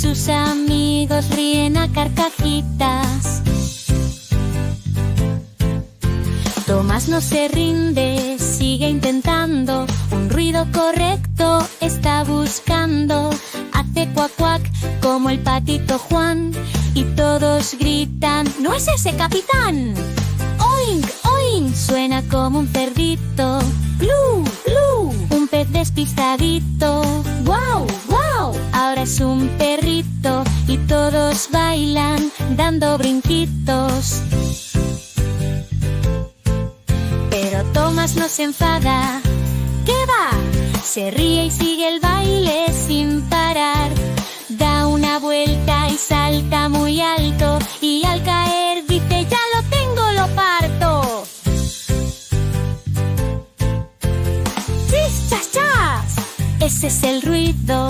sus amigos ríen a carcajitas. Tomás no se rinde, sigue intentando. Un ruido correcto está buscando. Hace cuac cuac como el patito Juan y todos gritan: ¡No es ese, capitán! ¡Oink, oink! Suena como un cerdito. ¡Glu, glu! Un pez despistadito. ¡Guau, guau! Ahora es un perrito y todos bailan dando brinquitos. Pero Tomás no se enfada. ¿Qué va? Se ríe y sigue el baile sin parar. Da una vuelta y salta muy alto, y al caer dice: ¡Ya lo tengo, lo parto! ¡Chis, chas, chas! Ese es el ruido